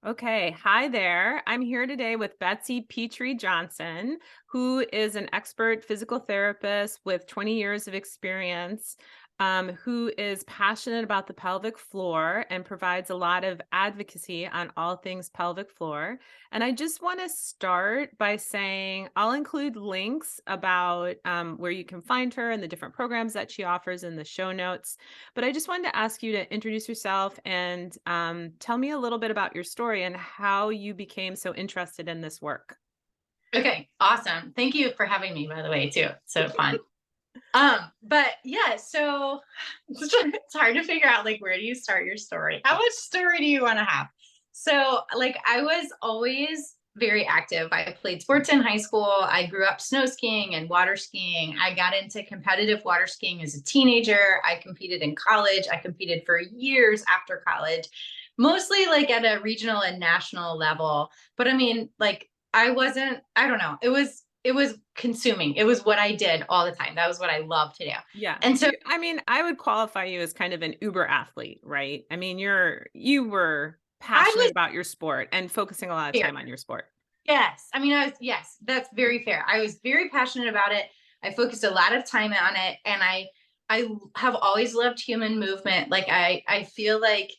Okay, hi there. I'm here today with Betsy Petry-Johnson, who is an expert physical therapist with 20 years of experience, who is passionate about the pelvic floor and provides a lot of advocacy on all things pelvic floor. And I just want to start by saying I'll include links about where you can find her and the different programs that she offers in the show notes. But I just wanted to ask you to introduce yourself and tell me a little bit about your story and how you became so interested in this work. Okay, awesome. Thank you for having me, by the way, too. So fun. But yeah, so it's hard to figure out like where do you start your story? How much story do you want to have? So, like, I was always very active. I played sports in high school. I grew up snow skiing and water skiing. I got into competitive water skiing as a teenager. I competed in college. I competed for years after college, mostly like at a regional and national level. But I mean, like, I don't know. It was consuming. It was what I did all the time. That was what I loved to do. Yeah. And so I mean, I would qualify you as kind of an uber athlete, right? I mean, you were I passionate was about your sport and focusing a lot of fair. time on your sport. Yes. I mean, yes, that's very fair. I was very passionate about it. I focused a lot of time on it. And I have always loved human movement. Like I feel like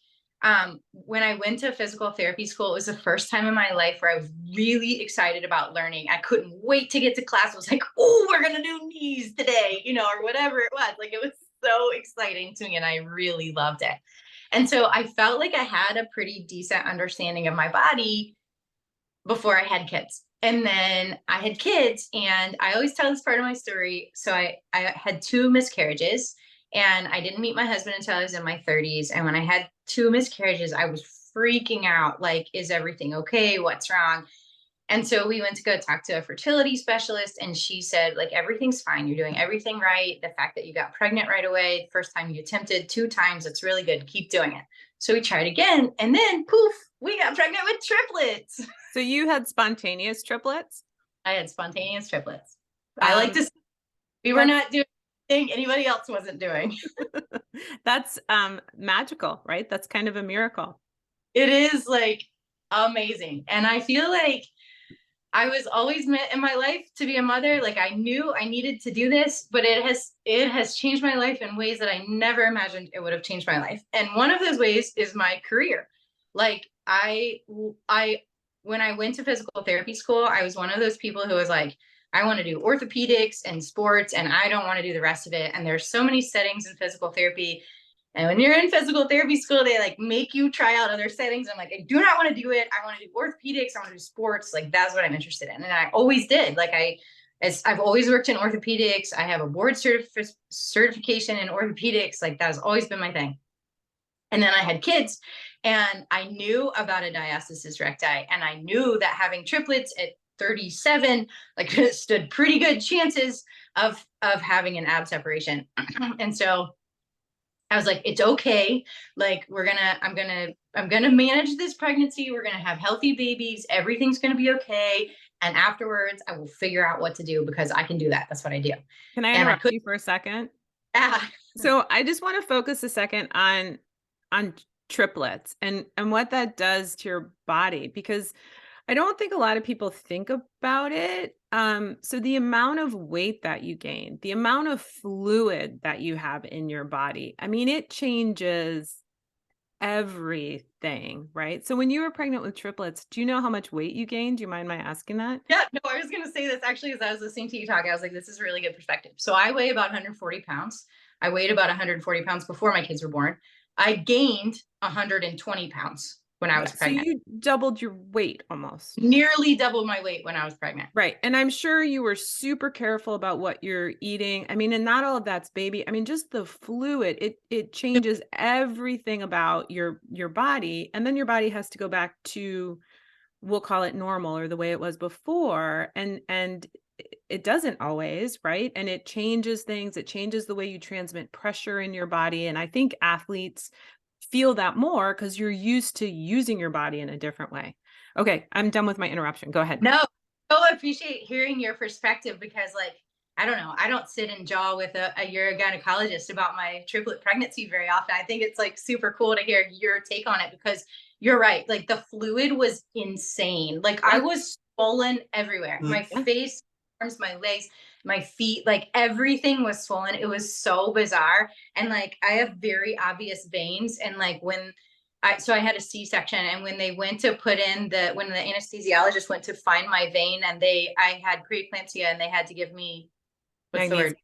when I went to physical therapy school, it was the first time in my life where I was really excited about learning. I couldn't wait to get to class. I was like, oh, we're gonna do knees today, or whatever it was. Like it was so exciting to me and I really loved it. And so I felt like I had a pretty decent understanding of my body before I had kids. And then I had kids, and I always tell this part of my story. So I had two miscarriages, and I didn't meet my husband until I was in my 30s. And when I had two miscarriages, I was freaking out like, is everything okay? What's wrong? And so we went to go talk to a fertility specialist, and she said, like, everything's fine. You're doing everything right. The fact that you got pregnant right away, the first time you attempted two times, it's really good. Keep doing it. So we tried again, and then poof, we got pregnant with triplets. So you had spontaneous triplets? I had spontaneous triplets. I like Um, to say we were that's not doing anything anybody else wasn't doing. that's magical, right? That's kind of a miracle. It is like amazing. And I feel like I was always meant in my life to be a mother. Like I knew I needed to do this, but it has changed my life in ways that I never imagined it would have changed my life. And one of those ways is my career. Like I when I went to physical therapy school, I was one of those people who was like, I want to do orthopedics and sports and I don't want to do the rest of it. And there's so many settings in physical therapy, and when you're in physical therapy school, they like make you try out other settings. I'm like, I do not want to do it. I want to do orthopedics. I want to do sports. Like that's what I'm interested in. And I always did. I've always worked in orthopedics. I have a certification in orthopedics. Like that's always been my thing. And then I had kids, and I knew about a diastasis recti, and I knew that having triplets at 37 like stood pretty good chances of having an ab separation. And so I was like, it's okay. Like I'm gonna manage this pregnancy. We're gonna have healthy babies. Everything's gonna be okay. And afterwards, I will figure out what to do because I can do that. That's what I do. Can I And I interrupt could. you for a second? Ah, So I just want to focus a second on triplets and what that does to your body because I don't think a lot of people think about it. So the amount of weight that you gain, the amount of fluid that you have in your body, I mean, it changes everything, right? So when you were pregnant with triplets, do you know how much weight you gained? Do you mind my asking that? yeah, no, I was gonna say this actually as I was listening to you talk. I was like, this is really good perspective. So I weigh about 140 pounds. I weighed about 140 pounds before my kids were born. I gained 120 pounds when I Yeah. was So pregnant. you doubled your weight almost. Nearly double my weight when I was pregnant. Right, and I'm sure you were super careful about what you're eating. I mean, and not all of that's baby. I mean, just the fluid, it changes everything about your body, and then your body has to go back to, we'll call it normal or the way it was before, and it doesn't always, right? And it changes things. It changes the way you transmit pressure in your body, and I think athletes feel that more because you're used to using your body in a different way. Okay, I'm done with my interruption. Go ahead. No, I appreciate hearing your perspective because, like, I don't know. I don't sit and jaw with a urogynecologist about my triplet pregnancy very often. I think it's like super cool to hear your take on it because you're right. Like the fluid was insane. Like I Yeah. was swollen everywhere. My Yeah. face, arms, my legs, my feet, like everything was swollen. It was so bizarre. And like I have very obvious veins. And like so I had a C-section, and when they went to put in when the anesthesiologist went to find my vein, and I had preeclampsia, and they had to give me, what's the word?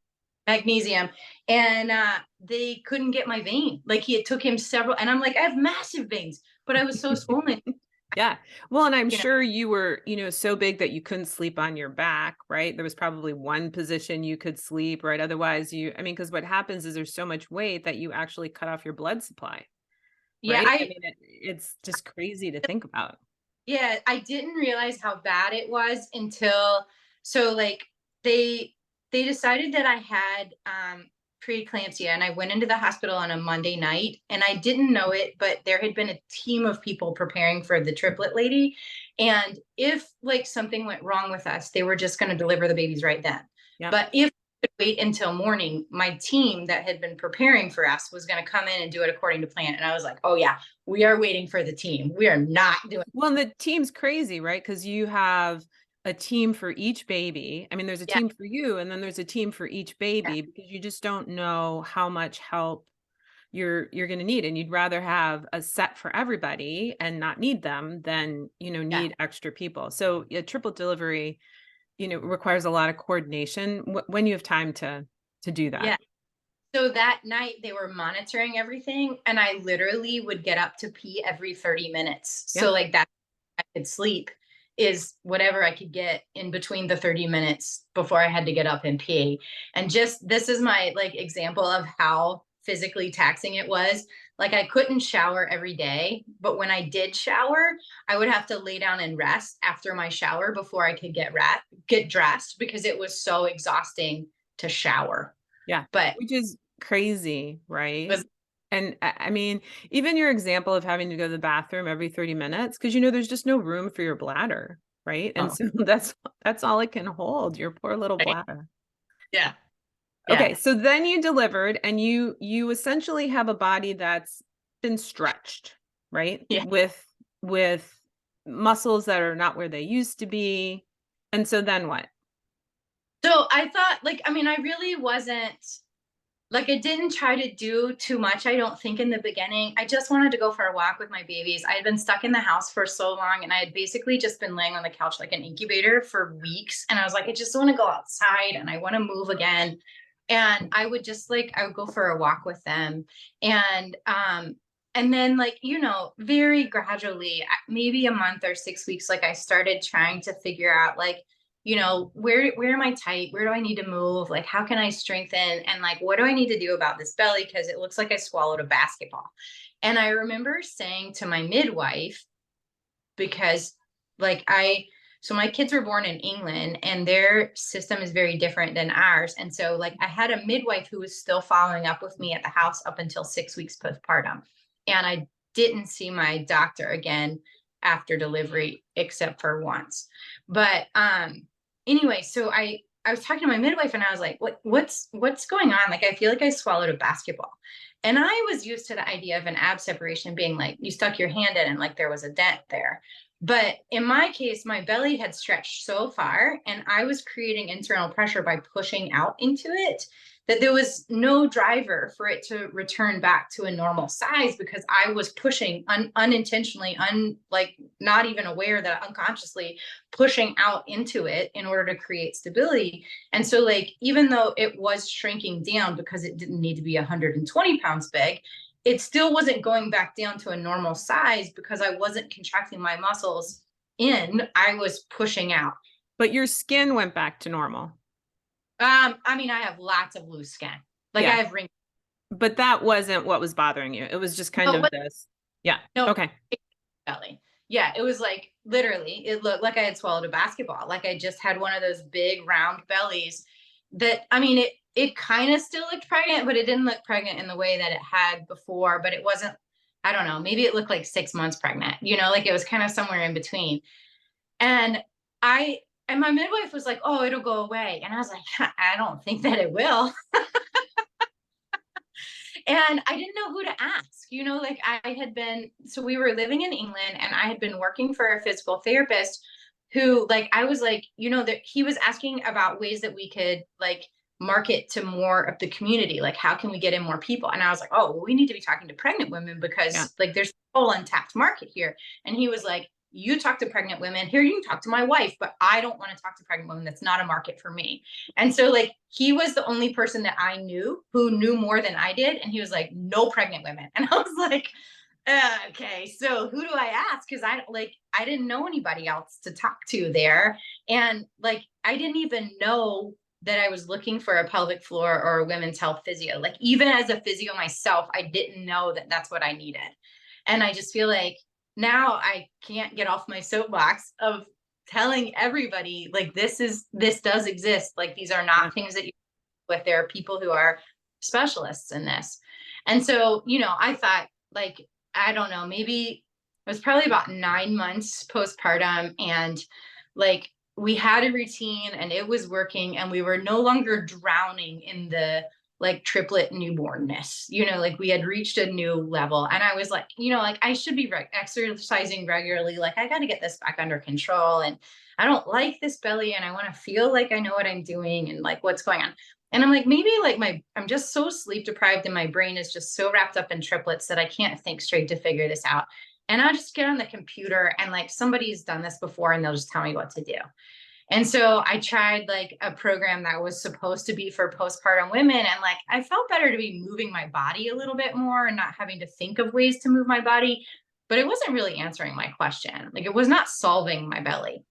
Magnesium. Magnesium. And they couldn't get my vein. Like it took him several, and I'm like, I have massive veins, but I was so swollen, Yeah. Well, and I'm you know. sure you were, so big that you couldn't sleep on your back, right? There was probably one position you could sleep, right? Otherwise, because what happens is there's so much weight that you actually cut off your blood supply, Yeah, right? I mean, it's just crazy to think about. I didn't realize how bad it was until, so like they they decided that I had preeclampsia, and I went into the hospital on a Monday night, and I didn't know it, but there had been a team of people preparing for the triplet lady, and if like something went wrong with us, they were just going to deliver the babies right then. Yep. But if we could wait until morning, my team that had been preparing for us was going to come in and do it according to plan, and I was like, oh yeah, we are waiting for the team. We are not doing. Well, and the team's crazy, right? Because you have a team for each baby. I mean, there's a Yeah, team for you, and then there's a team for each yeah, baby because you just don't know how much help you're going to need, and you'd rather have a set for everybody and not need them than yeah, need extra people. So a triple delivery requires a lot of coordination when you have time to do that. yeah. So that night they were monitoring everything, and I literally would get up to pee every 30 minutes. Yeah. So like that I could sleep is whatever I could get in between the 30 minutes before I had to get up and pee. And just this is my like example of how physically taxing it was. Like I couldn't shower every day, but when I did shower, I would have to lay down and rest after my shower before I could get dressed because it was so exhausting to shower. Yeah, But which is crazy, it right? was And I mean, even your example of having to go to the bathroom every 30 minutes, because there's just no room for your bladder, right? And oh, so that's all it can hold, your poor little right. bladder. Yeah. Okay, Yeah. so then you delivered and you essentially have a body that's been stretched, right? Yeah. With muscles that are not where they used to be. And so then what? So I thought, like, I mean, I really wasn't like, I didn't try to do too much, I don't think, in the beginning. I just wanted to go for a walk with my babies. I had been stuck in the house for so long, and I had basically just been laying on the couch like an incubator for weeks. And I was like, I just want to go outside and I want to move again. And I would go for a walk with them. And then like, very gradually, maybe a month or 6 weeks, like I started trying to figure out like, where am I tight? Where do I need to move? Like, how can I strengthen? And like, what do I need to do about this belly? Because it looks like I swallowed a basketball. And I remember saying to my midwife, because like so my kids were born in England, and their system is very different than ours. And so like I had a midwife who was still following up with me at the house up until 6 weeks postpartum. And I didn't see my doctor again after delivery except for once. But anyway, so I was talking to my midwife, and I was like, what's going on? Like I feel like I swallowed a basketball. And I was used to the idea of an ab separation being like you stuck your hand in and like there was a dent there. But in my case, my belly had stretched so far, and I was creating internal pressure by pushing out into it, that there was no driver for it to return back to a normal size because I was pushing unintentionally, like not even aware that unconsciously pushing out into it in order to create stability. And so, like, even though it was shrinking down because it didn't need to be 120 pounds big, it still wasn't going back down to a normal size because I wasn't contracting my muscles in, I was pushing out. But your skin went back to normal. I mean, I have lots of loose skin. Like I Yeah. have wrinkles. But that wasn't what was bothering you. It was just kind No, of this. Yeah. no, Okay. belly. Yeah, it was like literally, it looked like I had swallowed a basketball. Like I just had one of those big round bellies that, I mean, it kind of still looked pregnant, but it didn't look pregnant in the way that it had before. But it wasn't, I don't know, maybe it looked like 6 months pregnant, like it was kind of somewhere in between. And I And my midwife was like, oh, it'll go away. And I was like, I don't think that it will. And I didn't know who to ask. Like I had been, so we were living in England and I had been working for a physical therapist who, like, I was like, that he was asking about ways that we could like market to more of the community. Like, how can we get in more people? And I was like, oh, well, we need to be talking to pregnant women Yeah. because like there's a whole untapped market here. And he was like, you talk to pregnant women here, you can talk to my wife, but I don't want to talk to pregnant women. That's not a market for me. And so like he was the only person that I knew who knew more than I did. And he was like, no pregnant women. And I was like, okay, so who do I ask? Because I didn't know anybody else to talk to there. And like I didn't even know that I was looking for a pelvic floor or a women's health physio. Like even as a physio myself, I didn't know that that's what I needed. And I just feel like now I can't get off my soapbox of telling everybody like this does exist. Like these are Yeah. not things that you with. There are people who are specialists in this. And so, I thought like, I don't know, maybe it was probably about 9 months postpartum. And like we had a routine and it was working and we were no longer drowning in the like triplet newbornness, like we had reached a new level. And I was like, like I should be exercising regularly. Like I got to get this back under control. And I don't like this belly and I want to feel like I know what I'm doing and like what's going on. And I'm like, maybe like I'm just so sleep deprived and my brain is just so wrapped up in triplets that I can't think straight to figure this out. And I'll just get on the computer and like somebody's done this before and they'll just tell me what to do. And so I tried like a program that was supposed to be for postpartum women. And like, I felt better to be moving my body a little bit more and not having to think of ways to move my body. But it wasn't really answering my question. Like, it was not solving my belly.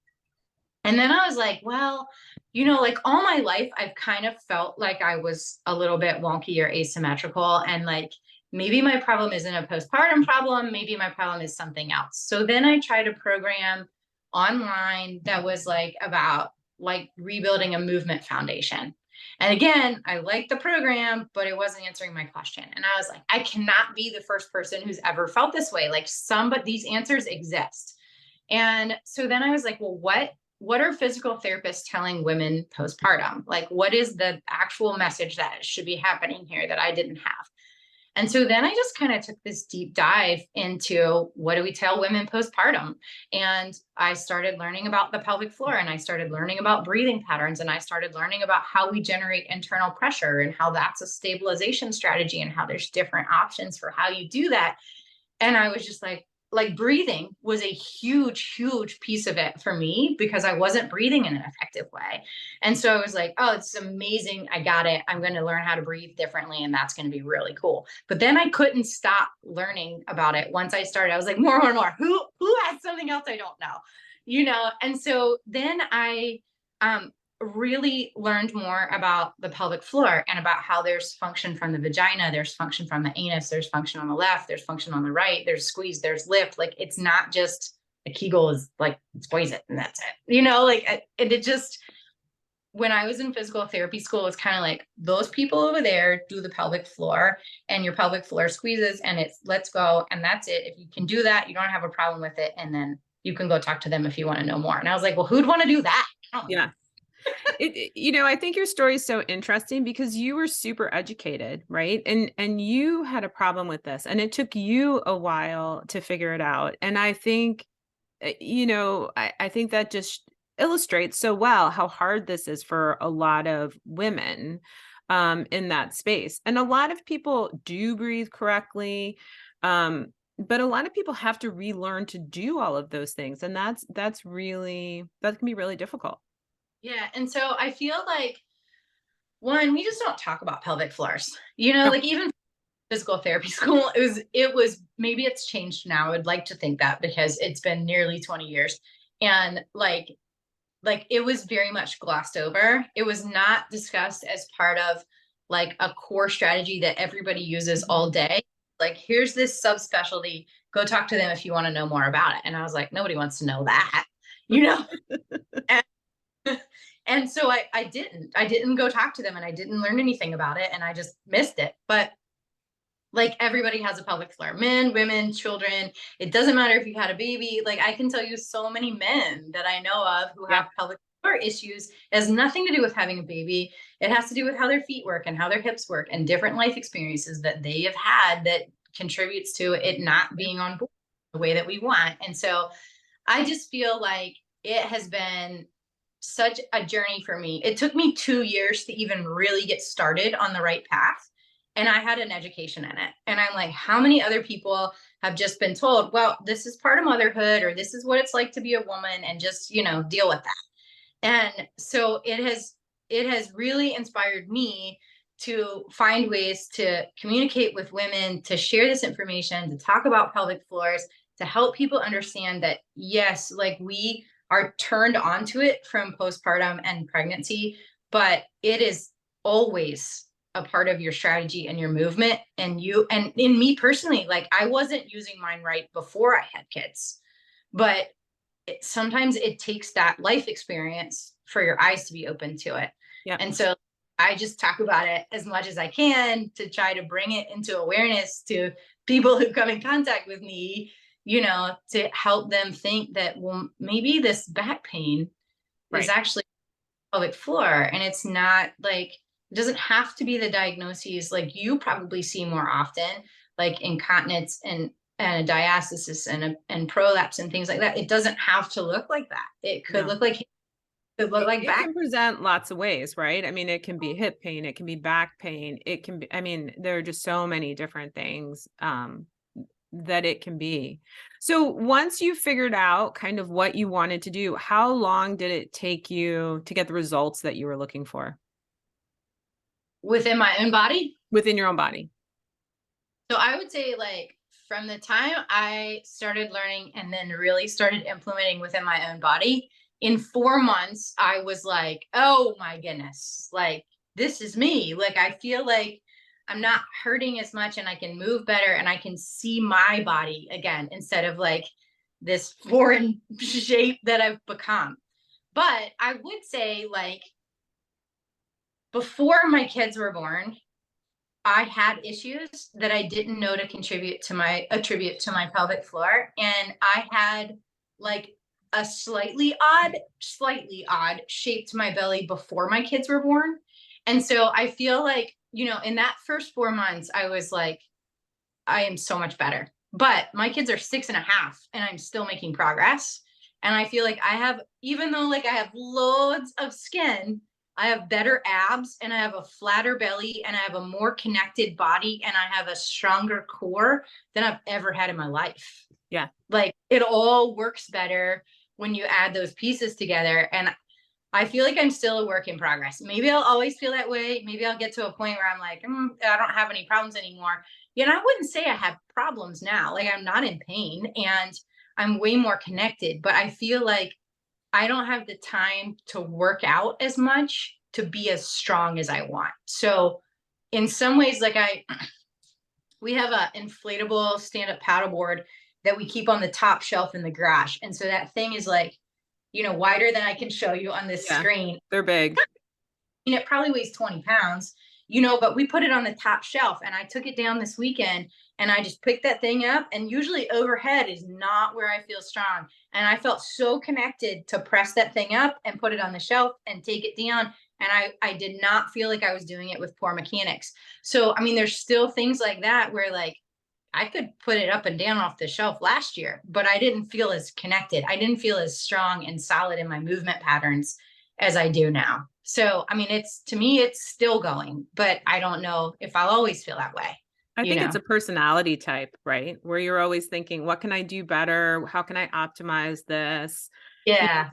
And then I was like, well, like all my life, I've kind of felt like I was a little bit wonky or asymmetrical. And like, maybe my problem isn't a postpartum problem. Maybe my problem is something else. So then I tried a program online that was like about like rebuilding a movement foundation. And again, I liked the program, but it wasn't answering my question. And I was like, I cannot be the first person who's ever felt this way. Like but these answers exist. And so then I was like, well, what are physical therapists telling women postpartum? Like, what is the actual message that should be happening here that I didn't have? And so then I just kind of took this deep dive into what do we tell women postpartum? And I started learning about the pelvic floor and I started learning about breathing patterns and I started learning about how we generate internal pressure and how that's a stabilization strategy and how there's different options for how you do that. And I was just like breathing was a huge piece of it for me because I wasn't breathing in an effective way. And so I was like, oh, it's amazing. I got it. I'm going to learn how to breathe differently. And that's going to be really cool. But then I couldn't stop learning about it. Once I started, I was like, more. Who has something else I don't know? And so then I really learned more about the pelvic floor and about how there's function from the vagina, there's function from the anus, there's function on the left, there's function on the right, there's squeeze, there's lift. Like it's not just a Kegel is like squeeze it and that's it, and it just, when I was in physical therapy school, it's kind of like those people over there do the pelvic floor and your pelvic floor squeezes and it's let's go. And that's it. If you can do that, you don't have a problem with it. And then you can go talk to them if you want to know more. And I was like, well, who'd want to do that? Yeah. I think your story is so interesting because you were super educated, right? And you had a problem with this and it took you a while to figure it out. And I think, I think that just illustrates so well how hard this is for a lot of women in that space. And a lot of people do breathe correctly. But a lot of people have to relearn to do all of those things. And that can be really difficult. Yeah. And so I feel like one, we just don't talk about pelvic floors, No. like even physical therapy school, it was maybe it's changed now. I would like to think that because it's been nearly 20 years. And like it was very much glossed over. It was not discussed as part of like a core strategy that everybody uses all day. Like, here's this subspecialty. Go talk to them if you want to know more about it. And I was like, nobody wants to know that, you know? And and so I didn't go talk to them and I didn't learn anything about it and I just missed it. But like everybody has a pelvic floor, men, women, children. It doesn't matter if you had a baby. Like I can tell you so many men that I know of who Yeah. have pelvic floor issues. It has nothing to do with having a baby. It has to do with how their feet work and how their hips work and different life experiences that they have had that contributes to it not Yeah. being on board the way that we want. And so I just feel like it has been such a journey for me. It took me 2 years to even really get started on the right path. And I had an education in it. And I'm like, how many other people have just been told, well, this is part of motherhood, or this is what it's like to be a woman, and just, deal with that. And so it has really inspired me to find ways to communicate with women, to share this information, to talk about pelvic floors, to help people understand that yes, like we are turned onto it from postpartum and pregnancy, but it is always a part of your strategy and your movement. And in me personally, like I wasn't using mine right before I had kids, but sometimes it takes that life experience for your eyes to be open to it. Yeah. And so I just talk about it as much as I can to try to bring it into awareness to people who come in contact with me, to help them think that, well, maybe this back pain is Right. actually pelvic floor. And it's not like, it doesn't have to be the diagnoses like you probably see more often, like incontinence and a diastasis and prolapse and things like that. It doesn't have to look like that. It could No. look like, It back. can present lots of ways, right? I mean, it can be hip pain, it can be back pain, it can be, I mean, there are just so many different things that it can be. So once you figured out kind of what you wanted to do, how long did it take you to get the results that you were looking for Within my own body. within your own body? So I would say like from the time I started learning and then really started implementing within my own body, in 4 months, I was like, oh my goodness, like this is me. Like I feel like I'm not hurting as much and I can move better and I can see my body again instead of like this foreign shape that I've become. But I would say like before my kids were born, I had issues that I didn't know to contribute to my attribute to my pelvic floor. And I had like a slightly odd shape to my belly before my kids were born. And so I feel like, in that first 4 months, I was like, I am so much better. But my kids are 6.5 and I'm still making progress. And I feel like I have, even though like I have loads of skin, I have better abs and I have a flatter belly and I have a more connected body and I have a stronger core than I've ever had in my life. Yeah. Like it all works better when you add those pieces together. And I feel like I'm still a work in progress. Maybe I'll always feel that way. Maybe I'll get to a point where I'm like, I don't have any problems anymore. I wouldn't say I have problems now. Like I'm not in pain and I'm way more connected, but I feel like I don't have the time to work out as much to be as strong as I want. So in some ways, like we have a inflatable stand-up paddleboard that we keep on the top shelf in the garage. And so that thing is like, wider than I can show you on this Yeah. screen. They're big. It probably weighs 20 pounds, but we put it on the top shelf and I took it down this weekend and I just picked that thing up. And usually overhead is not where I feel strong. And I felt so connected to press that thing up and put it on the shelf and take it down. And I did not feel like I was doing it with poor mechanics. So, I mean, there's still things like that where like I could put it up and down off the shelf last year, but I didn't feel as connected. I didn't feel as strong and solid in my movement patterns as I do now. So, I mean, to me, it's still going, but I don't know if I'll always feel that way, I you think know? it's a personality type, right? Where you're always thinking, what can I do better? How can I optimize this? 'Cause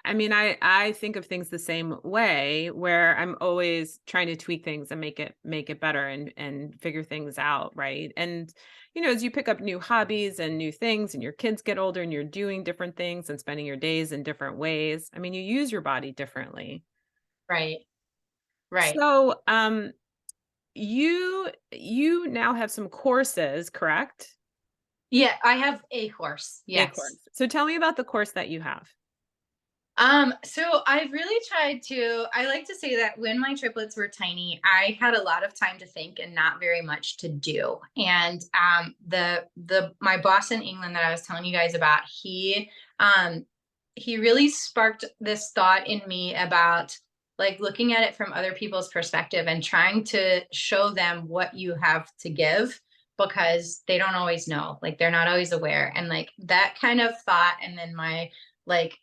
I mean, I think of things the same way where I'm always trying to tweak things and make it better and figure things out, right? And as you pick up new hobbies and new things and your kids get older and you're doing different things and spending your days in different ways, I mean, you use your body differently. Right. Right. So, you now have some courses, correct? Yeah. I have a horse. A Yes. course. So tell me about the course that you have. So I've really tried I like to say that when my triplets were tiny, I had a lot of time to think and not very much to do. And my boss in England that I was telling you guys about, he he really sparked this thought in me about like looking at it from other people's perspective and trying to show them what you have to give, because they don't always know, like they're not always aware. And like that kind of thought, and then my like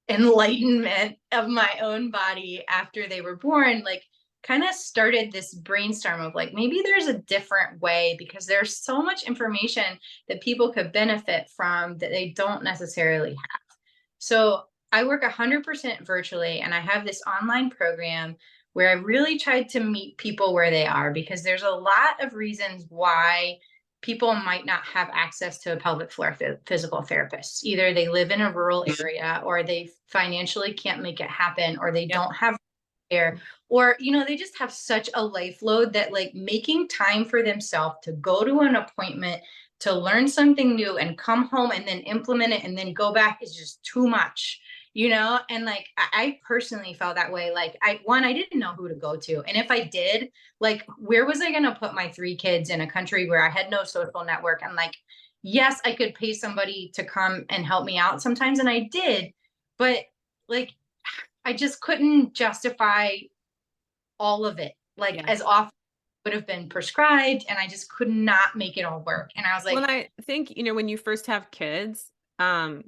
enlightenment of my own body after they were born, like kind of started this brainstorm of like, maybe there's a different way, because there's so much information that people could benefit from that they don't necessarily have. So I work 100% virtually, and I have this online program where I really tried to meet people where they are, because there's a lot of reasons why people might not have access to a pelvic floor physical therapist. Either they live in a rural area, or they financially can't make it happen, or they Yeah. don't have care, or they just have such a life load that like making time for themselves to go to an appointment, to learn something new and come home and then implement it and then go back is just too much. And like I personally felt that way. Like I didn't know who to go to, and if I did, like where was I going to put my 3 kids in a country where I had no social network? And like, yes, I could pay somebody to come and help me out sometimes, and I did, but like I just couldn't justify all of it, like Yeah. as often would have been prescribed, and I just could not make it all work. And I was Well, like, and I think, when you first have kids, I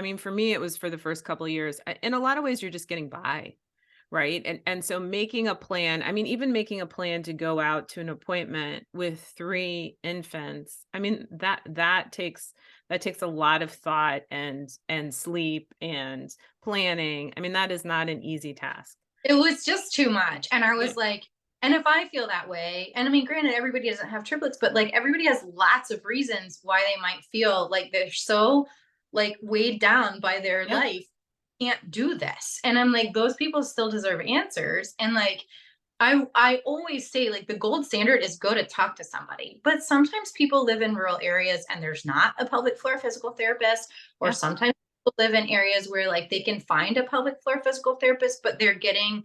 mean, for me, it was for the first couple of years. In a lot of ways, you're just getting by, right? And so making a plan, I mean, even making a plan to go out to an appointment with 3 infants, I mean, that takes a lot of thought and sleep and planning. I mean, that is not an easy task. it was just too much. And I Yeah. was like, and if I feel that way, and I mean, granted, everybody doesn't have triplets, but like everybody has lots of reasons why they might feel like they're so like weighed down by their Yeah. life, can't do this. And I'm like, those people still deserve answers. And like, I always say like the gold standard is go to talk to somebody. But sometimes people live in rural areas and there's not a pelvic floor physical therapist, or Yeah. sometimes people live in areas where like they can find a pelvic floor physical therapist, but they're getting,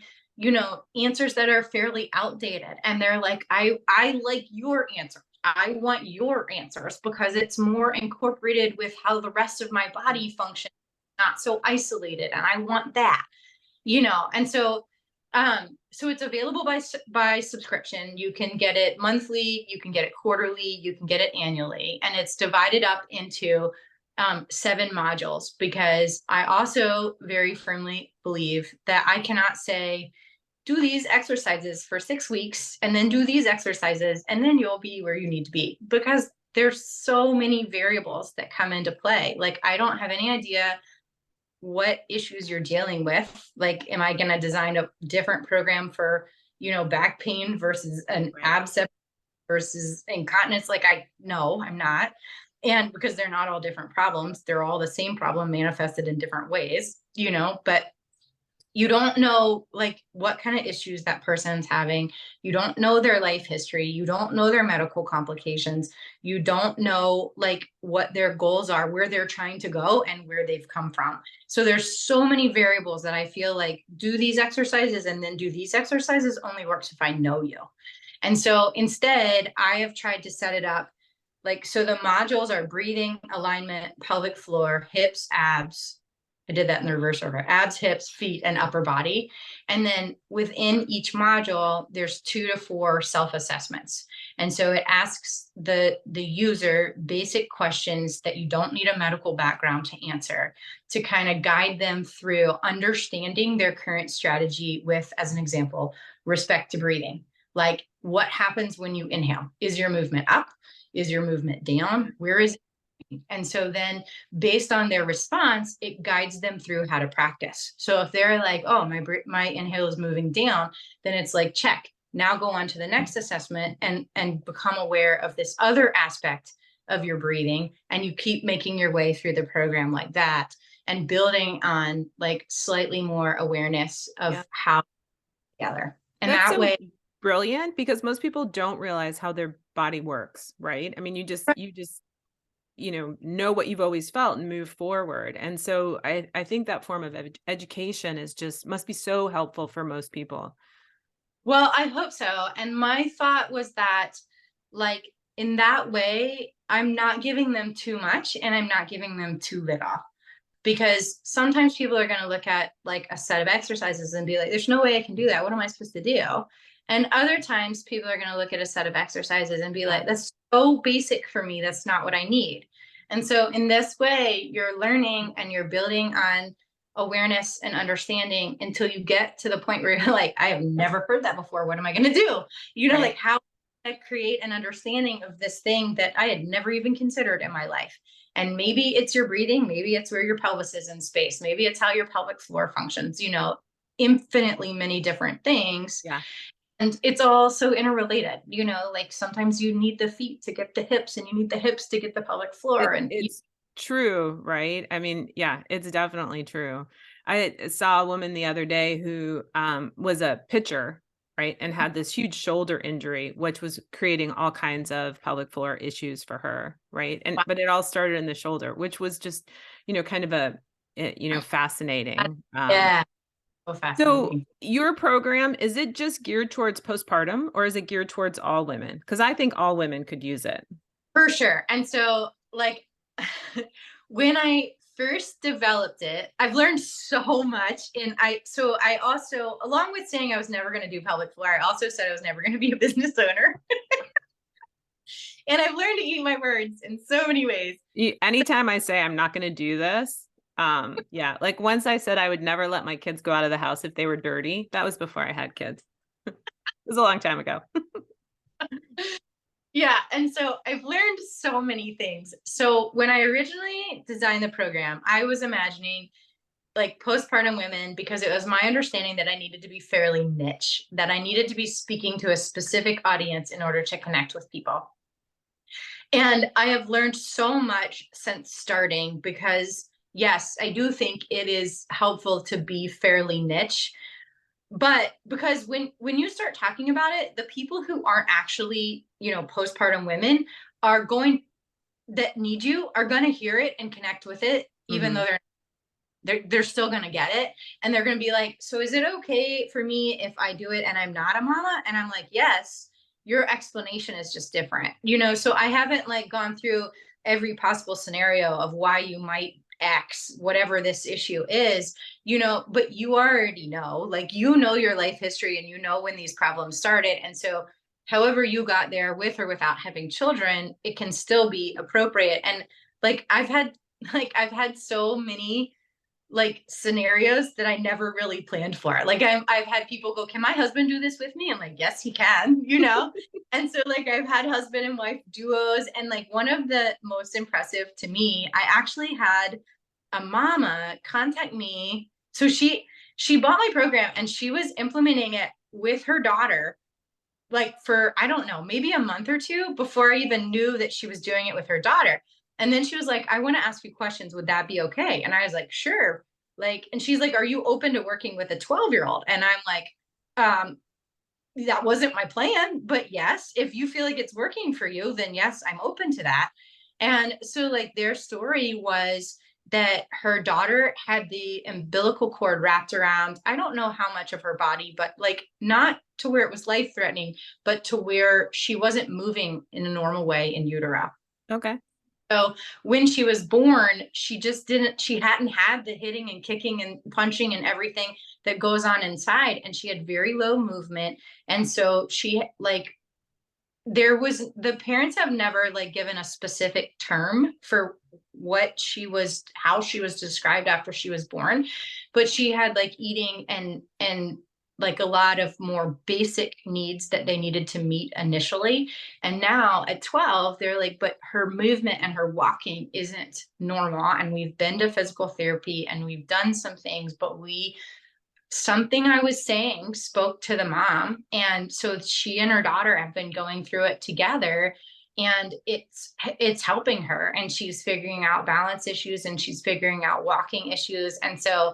answers that are fairly outdated. And they're like, I like your answer. I want your answers because it's more incorporated with how the rest of my body functions, not so isolated. And I want that, and so it's available by subscription. You can get it monthly, you can get it quarterly, you can get it annually, and it's divided up into 7 modules, because I also very firmly believe that I cannot say do these exercises for 6 weeks and then do these exercises and then you'll be where you need to be, because there's so many variables that come into play. Like I don't have any idea what issues you're dealing with. Like, am I going to design a different program for, back pain versus an Right. abscess versus incontinence? Like, no, I'm not. And because they're not all different problems, they're all the same problem manifested in different ways, but you don't know like what kind of issues that person's having. You don't know their life history, you don't know their medical complications, you don't know like what their goals are, where they're trying to go, and where they've come from. So there's so many variables that I feel like do these exercises and then do these exercises only works if I know you. And so instead I have tried to set it up like, so the modules are breathing, alignment, pelvic floor, hips, abs. I did that in the reverse order: abs, hips, feet, and upper body. And then within each module, there's 2 to 4 self-assessments. And so it asks the user basic questions that you don't need a medical background to answer, to kind of guide them through understanding their current strategy with, as an example, respect to breathing. Like, what happens when you inhale? Is your movement up? Is your movement down? Where is it? And so then based on their response, it guides them through how to practice. So if they're like, oh, my inhale is moving down, then it's like, check. Now go on to the next assessment and become aware of this other aspect of your breathing. And you keep making your way through the program like that, and building on like slightly more awareness Yeah. of how together. And That's that so way, brilliant because most people don't realize how their body works, right? I mean, you just know what you've always felt and move forward. And so I think that form of education is just must be so helpful for most people. well, I hope so. And my thought was that, like, in that way, I'm not giving them too much and I'm not giving them too little. Because sometimes people are going to look at like a set of exercises and be like, there's no way I can do that. What am I supposed to do? And other times people are going to look at a set of exercises and be Yeah. like, that's so basic for me. That's not what I need. And so in this way, you're learning and you're building on awareness and understanding until you get to the point where you're like, I have never heard that before. What am I going to do? You know, Right. like how to create an understanding of this thing that I had never even considered in my life. And maybe it's your breathing, maybe it's where your pelvis is in space, maybe it's how your pelvic floor functions, you know, infinitely many different things. Yeah. And it's all so interrelated, you know, like sometimes you need the feet to get the hips and you need the hips to get the pelvic floor. And It's true, right? I mean, yeah, it's definitely true. I saw a woman the other day who was a pitcher, right? And had this huge shoulder injury, which was creating all kinds of pelvic floor issues for her, right? And but it all started in the shoulder, which was just, kind of fascinating. yeah, so So fascinating. your program, is it just geared towards postpartum or is it geared towards all women? Because I think all women could use it. For sure. And so, like, when I first developed it, I've learned so much. And I also, along with saying I was never going to do pelvic floor, I also said I was never going to be a business owner. And I've learned to eat my words in so many ways. Anytime I say I'm not going to do this, yeah, like once I said I would never let my kids go out of the house if they were dirty. That was before I had kids. It was a long time ago. Yeah. And so I've learned so many things. So when I originally designed the program, I was imagining like postpartum women because it was my understanding that I needed to be fairly niche, that I needed to be speaking to a specific audience in order to connect with people. And I have learned so much since starting because, yes, I do think it is helpful to be fairly niche. But because when you start talking about it, the people who aren't actually, you know, postpartum women are going that need you are going to hear it and connect with it, even Hmm. though they're still going to get it, and they're going to be like, so is it okay for me if I do it and I'm not a mama? And I'm like, yes, your explanation is just different, you know. So I haven't like gone through every possible scenario of why you might x whatever this issue is, you know, but you already know, like, you know, your life history and you know when these problems started. And so however you got there with or without having children, it can still be appropriate. And like I've had so many like scenarios that I never really planned for. Like I've had people go, "Can my husband do this with me?" I'm like, "Yes, he can," you know? And so like I've had husband and wife duos. And like one of the most impressive to me, I actually had a mama contact me. So she bought my program and she was implementing it with her daughter like for I don't know, maybe a month or two before I even knew that she was doing it with her daughter. And then she was like, I want to ask you questions. Would that be okay? And I was like, sure. Like, and she's like, are you open to working with a 12-year-old? And I'm like, um, that wasn't my plan, but yes, if you feel like it's working for you, then yes, I'm open to that. And so like their story was that her daughter had the umbilical cord wrapped around, I don't know how much of her body, but like not to where it was life threatening, but to where she wasn't moving in a normal way in utero. Okay. So when she was born, she hadn't had the hitting and kicking and punching and everything that goes on inside. And she had very low movement. And so she like, the parents have never like given a specific term for how she was described after she was born, but she had like eating and like a lot of more basic needs that they needed to meet initially. And now at 12 they're like, but her movement and her walking isn't normal, and we've been to physical therapy and we've done some things, but we something I was saying spoke to the mom. And so she and her daughter have been going through it together, and it's helping her, and she's figuring out balance issues and she's figuring out walking issues. And so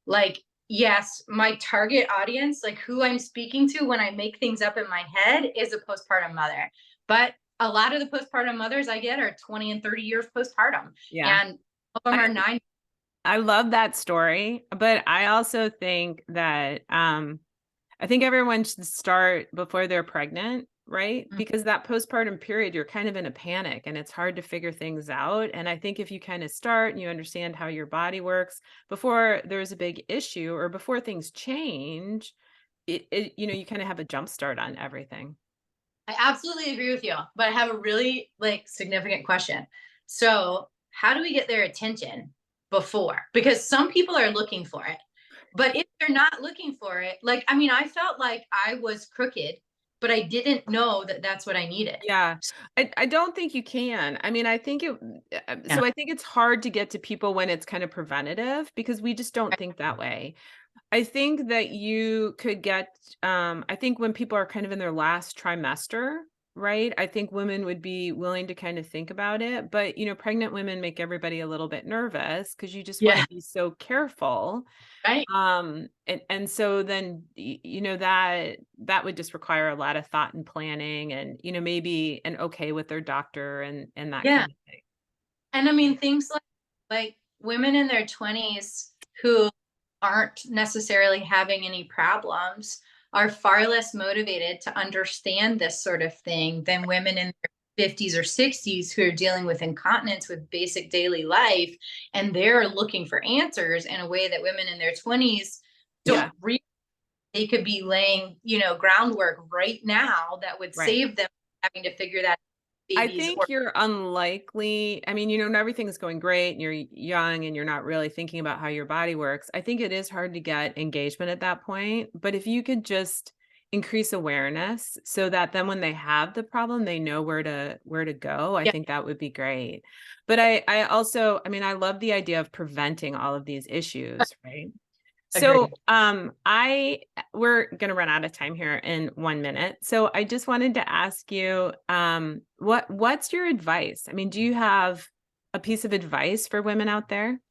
like, yes, my target audience, like who I'm speaking to when I make things up in my head, is a postpartum mother. But a lot of the postpartum mothers I get are 20 and 30 years postpartum, Yeah. and some of them I are 9. I love that story, but I also think that I think everyone should start before they're pregnant. right? Mm. Because that postpartum period, you're kind of in a panic and it's hard to figure things out. And I think if you kind of start and you understand how your body works before there's a big issue or before things change, you kind of have a jump start on everything. I absolutely agree with you, but I have a really like significant question. So, how do we get their attention before? Because some people are looking for it, but if they're not looking for it, like, I mean, I felt like I was crooked, but I didn't know that that's what I needed. Yeah, I don't think you can. I mean, I think Yeah. so I think it's hard to get to people when it's kind of preventative because we just don't think that way. I think that you could get, I think when people are kind of in their last trimester, right? I think women would be willing to kind of think about it. But, pregnant women make everybody a little bit nervous because you just want Yeah. to be so careful. Right. And so then, that would just require a lot of thought and planning and, maybe an okay with their doctor and that Yeah. kind of thing. And I mean, things like women in their 20s who aren't necessarily having any problems are far less motivated to understand this sort of thing than women in their 50s or 60s who are dealing with incontinence with basic daily life, and they're looking for answers in a way that women in their 20s Yeah, don't really. They could be laying, groundwork right now that would right. save them having to figure that I babies or think you're unlikely. I mean, when everything's going great and you're young and you're not really thinking about how your body works, I think it is hard to get engagement at that point. But if you could just increase awareness so that then when they have the problem, they know where to go, I yeah, think that would be great. But I also, I mean, I love the idea of preventing all of these issues, right? So, agree. we're gonna run out of time here in 1 minute. So I just wanted to ask you, what's your advice? I mean, do you have a piece of advice for women out there?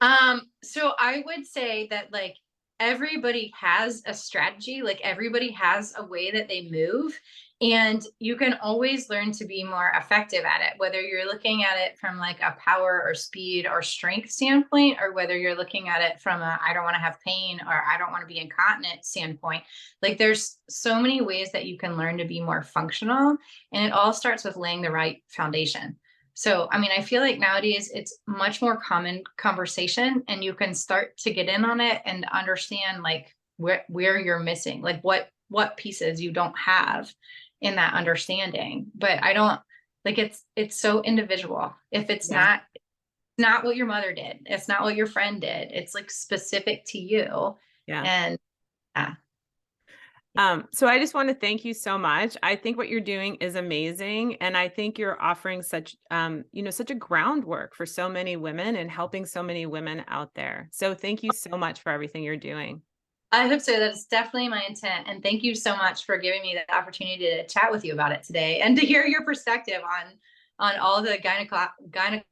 So I would say that like everybody has a strategy, like everybody has a way that they move, and you can always learn to be more effective at it, whether you're looking at it from like a power or speed or strength standpoint, or whether you're looking at it from a I don't want to have pain or I don't want to be incontinent standpoint. Like there's so many ways that you can learn to be more functional, and it all starts with laying the right foundation. So, I mean, I feel like nowadays it's much more common conversation, and you can start to get in on it and understand like where you're missing, like what pieces you don't have in that understanding. But I don't like it's so individual. If it's Yeah. not what your mother did, it's not what your friend did. It's like specific to you. Yeah. And yeah, So I just want to thank you so much. I think what you're doing is amazing, and I think you're offering such a groundwork for so many women and helping so many women out there. So thank you so much for everything you're doing. I hope so. That's definitely my intent. And thank you so much for giving me the opportunity to chat with you about it today and to hear your perspective on all the